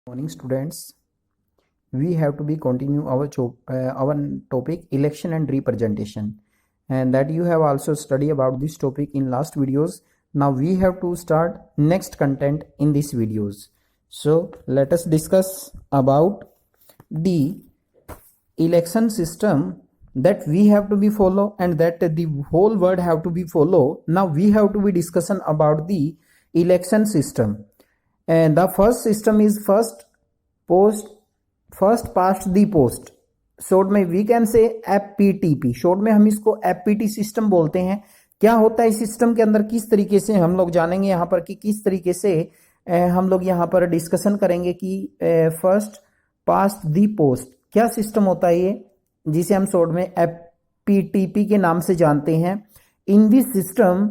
Morning students, we have to be continue our topic election and representation, and that you have also studied about this topic in last videos. Now we have to start next content in these videos. So let us discuss about the election system that we have to be follow and that the whole world have to be follow. Now we have to be discussion about the election system, and the first system is first past the post. Short में we can say FPTP, short में हम इसको FPT system बोलते हैं। क्या होता है इस सिस्टम के अंदर, किस तरीके से हम लोग जानेंगे यहाँ पर कि किस तरीके से हम लोग यहाँ पर डिस्कशन करेंगे कि फर्स्ट पास्ट दी पोस्ट क्या सिस्टम होता है ये, जिसे हम शॉर्ट में FPTP के नाम से जानते हैं। In this system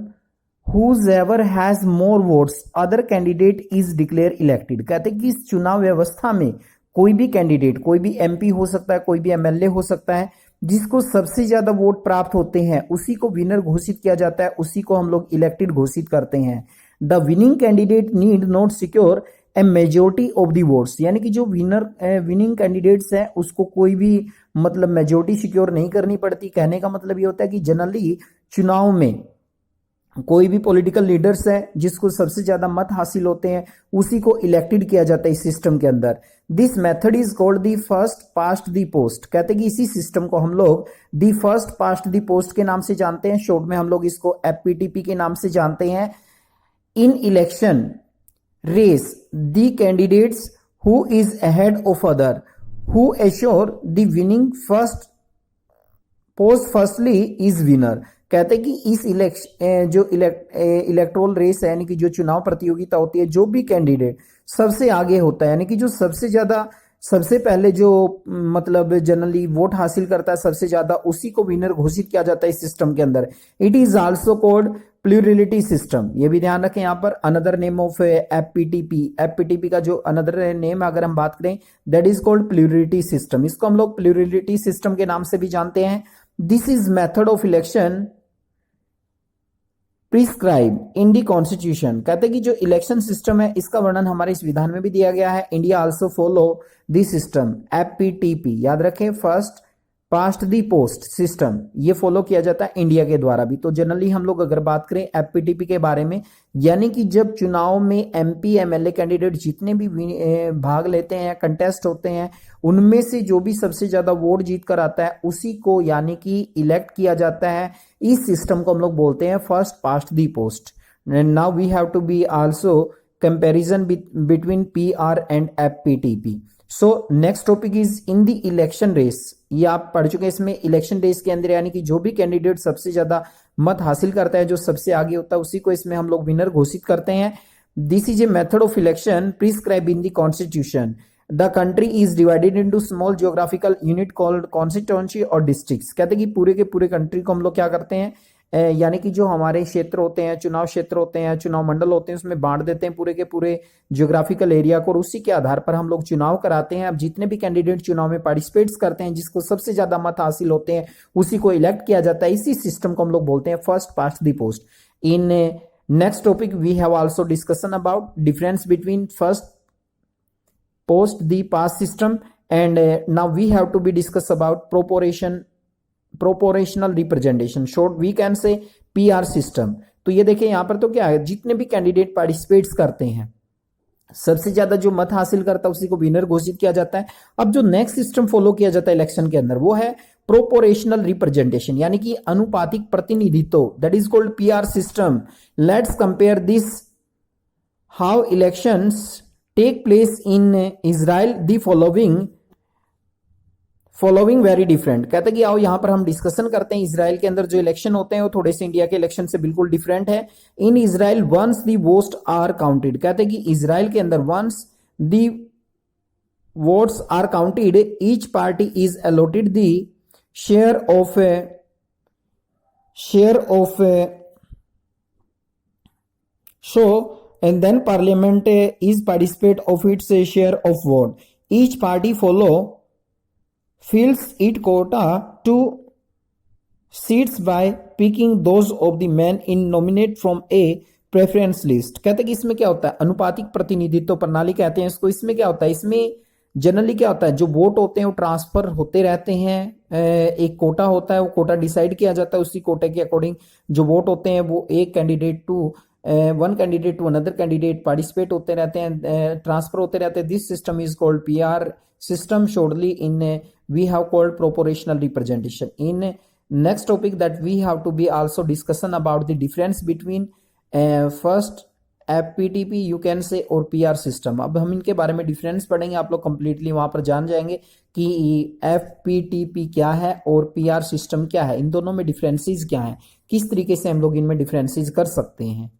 whoever has more votes other candidate is declared elected। कहते हैं कि इस चुनाव व्यवस्था में कोई भी कैंडिडेट, कोई भी MP हो सकता है, कोई भी MLA हो सकता है, जिसको सबसे ज्यादा वोट प्राप्त होते हैं उसी को विनर घोषित किया जाता है, उसी को हम लोग इलेक्टेड घोषित करते हैं। The winning candidate need not secure A majority of the votes, यानी कि जो विनिंग कैंडिडेट्स है उसको कोई भी मतलब मेजोरिटी सिक्योर नहीं करनी पड़ती। कहने का मतलब ये होता है कि जनरली चुनाव में कोई भी पॉलिटिकल लीडर्स है जिसको सबसे ज्यादा मत हासिल होते हैं उसी को इलेक्टेड किया जाता है इस सिस्टम के अंदर। This method is called the first past the post. कहते हैं कि इसी सिस्टम को हम लोग the first past the post के नाम से जानते हैं, शॉर्ट में हम लोग इसको FPTP के नाम से जानते हैं। In election race the candidates who is ahead of other who assure the winning first post firstly is winner. कहते हैं कि इस इलेक्टोरल रेस है, यानी कि जो चुनाव प्रतियोगिता होती है, जो भी कैंडिडेट सबसे आगे होता है, यानी कि जो सबसे ज्यादा सबसे पहले जो मतलब जनरली वोट हासिल करता है सबसे ज्यादा, उसी को विनर घोषित किया जाता है इस सिस्टम के अंदर। It is also called plurality system. ये भी ध्यान रखें यहाँ पर, अनदर नेम ऑफ FPTP का जो अनदर नेम अगर हम बात करें that is called plurality system. इसको हम लोग प्लूरिलिटी सिस्टम के नाम से भी जानते हैं। This is method of election prescribe in the constitution. कहते हैं कि जो इलेक्शन सिस्टम है इसका वर्णन हमारे इस विधान में भी दिया गया है। India also follow this system FPTP, याद रखें first past the post system, ये फॉलो किया जाता है इंडिया के द्वारा भी। तो जनरली हम लोग अगर बात करें FPTP के बारे में, यानी कि जब चुनाव में MP MLA कैंडिडेट जितने भी भाग लेते हैं, कंटेस्ट होते हैं, उनमें से जो भी सबसे ज्यादा वोट जीत कर आता है उसी को यानी कि इलेक्ट किया जाता है। इस सिस्टम को हम लोग बोलते हैं first past the post. Now we have to be also comparison between PR and FPTP। So next topic is in the election race. ये आप पढ़ चुके हैं। इसमें इलेक्शन रेस के अंदर यानी कि जो भी कैंडिडेट सबसे ज्यादा मत हासिल करता है, जो सबसे आगे होता है, उसी को इसमें हम लोग विनर घोषित करते हैं। This is a method of election prescribe in the constitution. The country is divided into small geographical unit called constituency और डिस्ट्रिक्ट्स। कहते हैं कि पूरे के पूरे कंट्री को हम लोग क्या करते हैं, यानी कि जो हमारे क्षेत्र होते हैं, चुनाव क्षेत्र होते हैं, चुनाव मंडल होते हैं, उसमें बांट देते हैं पूरे के पूरे जियोग्राफिकल एरिया को, और उसी के आधार पर हम लोग चुनाव कराते हैं। अब जितने भी कैंडिडेट चुनाव में पार्टिसिपेट्स करते हैं, जिसको सबसे ज्यादा मत हासिल होते हैं उसी को इलेक्ट किया जाता है। इसी सिस्टम को हम लोग बोलते हैं first past the post. In next topic we have also discussion about difference between first post the past system, and now we have to be discuss about proportional representation, short we can say PR system। तो ये देखिए यहाँ पर तो क्या है, जितने भी कैंडिडेट पार्टिसिपेट्स करते हैं सबसे ज्यादा जो मत हासिल करता है उसी को विनर घोषित किया जाता है। अब जो नेक्स्ट सिस्टम फॉलो किया जाता है इलेक्शन के अंदर वो है प्रोपोर्शनल रिप्रेजेंटेशन, यानी कि अनुपातिक प्रतिनिधित्व, that is called PR system. Let's compare this how elections take place in Israel, the following very different। कहते हैं कि आओ यहाँ पर हम डिस्कशन करते हैं इजराइल के अंदर जो इलेक्शन होते हैं वो थोड़े से इंडिया के इलेक्शन से बिल्कुल डिफरेंट है। In Israel once the votes are counted. कहते हैं कि इजराइल के अंदर once the votes are counted each party is allotted the share of so and then parliament is participate of its share of vote. Each party fills its quota to seats by picking those of the men in nominate from a preference list कहते हैं कि इसमें क्या होता है, अनुपातिक प्रतिनिधित्व प्रणाली कहते हैं इसको। इसमें क्या होता है, इसमें जनरली क्या होता है, जो वोट होते हैं वो ट्रांसफर होते रहते हैं। एक कोटा होता है, वो कोटा डिसाइड किया जाता है, उसी कोटे के अकॉर्डिंग जो वोट होते हैं वो एक candidate to one candidate to another candidate participate होते रहते हैं, ट्रांसफर होते रहते हैं। This system is called PR system. Shortly in we have called proportional representation. In next topic that we have to be also discussion about the difference between first FPTP you can say और PR system. अब हम इनके बारे में difference पढ़ेंगे, आप लोग completely वहां पर जान जाएंगे कि FPTP क्या है और PR सिस्टम क्या है, इन दोनों में डिफरेंसेस क्या है, किस तरीके से हम लोग इनमें डिफरेंसेस कर सकते हैं।